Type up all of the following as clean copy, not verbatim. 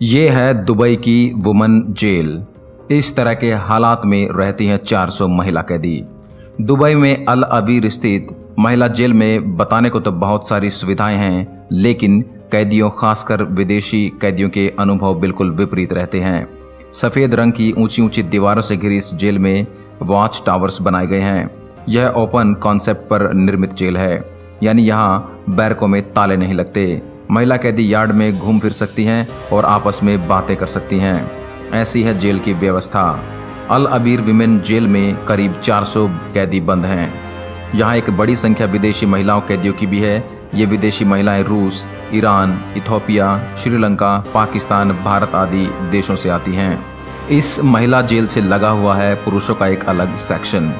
ये है दुबई की वुमन जेल। इस तरह के हालात में रहती हैं 400 महिला कैदी। दुबई में अल अबीर स्थित महिला जेल में बताने को तो बहुत सारी सुविधाएं हैं, लेकिन कैदियों खासकर विदेशी कैदियों के अनुभव बिल्कुल विपरीत रहते हैं। सफ़ेद रंग की ऊंची ऊंची दीवारों से घिरी इस जेल में वॉच टावर्स बनाए गए हैं। यह ओपन कॉन्सेप्ट पर निर्मित जेल है, यानी यहाँ बैरकों में ताले नहीं लगते। महिला कैदी यार्ड में घूम फिर सकती हैं और आपस में बातें कर सकती हैं। ऐसी है जेल की व्यवस्था। अल अबीर विमेन जेल में करीब 400 कैदी बंद हैं। यहाँ एक बड़ी संख्या विदेशी महिलाओं कैदियों की भी है। ये विदेशी महिलाएं रूस, ईरान, इथोपिया, श्रीलंका, पाकिस्तान, भारत आदि देशों से आती हैं। इस महिला जेल से लगा हुआ है पुरुषों का एक अलग सेक्शन।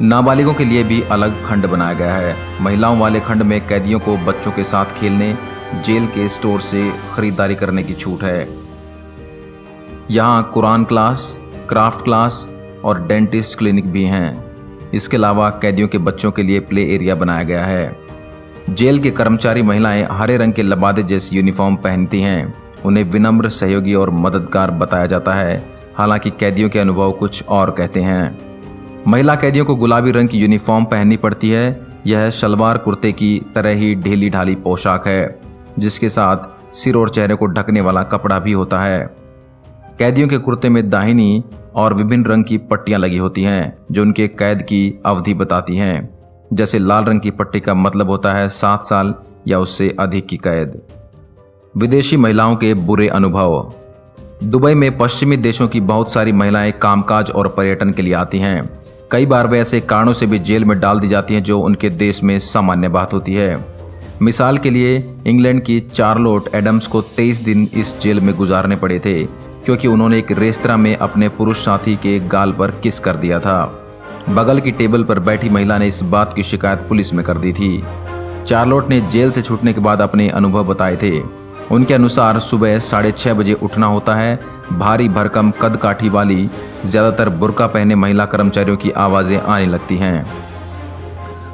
नाबालिगों के लिए भी अलग खंड बनाया गया है। महिलाओं वाले खंड में कैदियों को बच्चों के साथ खेलने, जेल के स्टोर से खरीदारी करने की छूट है। यहाँ कुरान क्लास, क्राफ्ट क्लास और डेंटिस्ट क्लिनिक भी हैं। इसके अलावा कैदियों के बच्चों के लिए प्ले एरिया बनाया गया है। जेल के कर्मचारी महिलाएं हरे रंग के लबादे जैसी यूनिफॉर्म पहनती हैं। उन्हें विनम्र, सहयोगी और मददगार बताया जाता है। हालांकि कैदियों के अनुभव कुछ और कहते हैं। महिला कैदियों को गुलाबी रंग की यूनिफॉर्म पहननी पड़ती है। यह शलवार कुर्ते की तरह ही ढीली ढाली पोशाक है, जिसके साथ सिर और चेहरे को ढकने वाला कपड़ा भी होता है। कैदियों के कुर्ते में दाहिनी और विभिन्न रंग की पट्टियां लगी होती हैं, जो उनके कैद की अवधि बताती हैं। जैसे लाल रंग की पट्टी का मतलब होता है 7 साल या उससे अधिक की कैद। विदेशी महिलाओं के बुरे अनुभव। दुबई में पश्चिमी देशों की बहुत सारी महिलाएं कामकाज और पर्यटन के लिए आती हैं। कई बार वे ऐसे कारणों से भी जेल में डाल दी जाती हैं जो उनके देश में सामान्य बात होती है। मिसाल के लिए इंग्लैंड की चार्लोट एडम्स को 23 दिन इस जेल में गुजारने पड़े थे, क्योंकि उन्होंने एक रेस्तरां में अपने पुरुष साथी के गाल पर किस कर दिया था। बगल की टेबल पर बैठी महिला ने इस बात की शिकायत पुलिस में कर दी थी। चार्लोट ने जेल से छूटने के बाद अपने अनुभव बताए थे। उनके अनुसार सुबह 6:30 बजे उठना होता है। भारी भरकम कद काठी वाली, ज्यादातर बुर्का पहने महिला कर्मचारियों की आवाजें आने लगती हैं।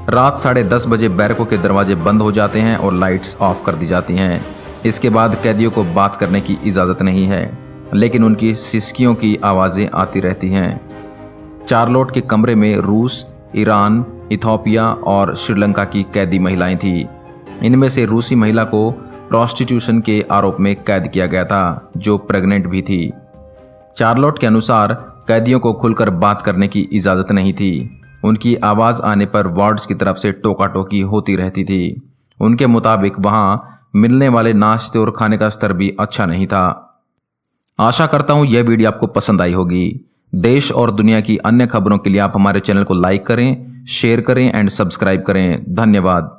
रात 10:30 बजे बैरकों के दरवाजे बंद हो जाते हैं और लाइट्स ऑफ कर दी जाती हैं। इसके बाद कैदियों को बात करने की इजाज़त नहीं है, लेकिन उनकी सिसकियों की आवाज़ें आती रहती हैं। चार्लोट के कमरे में रूस, ईरान, इथोपिया और श्रीलंका की कैदी महिलाएं थीं। इनमें से रूसी महिला को प्रोस्टिट्यूशन के आरोप में कैद किया गया था, जो प्रेग्नेंट भी थी। चार्लोट के अनुसार कैदियों को खुलकर बात करने की इजाज़त नहीं थी। उनकी आवाज़ आने पर वार्ड्स की तरफ से टोका टोकी होती रहती थी। उनके मुताबिक वहाँ मिलने वाले नाश्ते और खाने का स्तर भी अच्छा नहीं था। आशा करता हूँ यह वीडियो आपको पसंद आई होगी। देश और दुनिया की अन्य खबरों के लिए आप हमारे चैनल को लाइक करें, शेयर करें एंड सब्सक्राइब करें। धन्यवाद।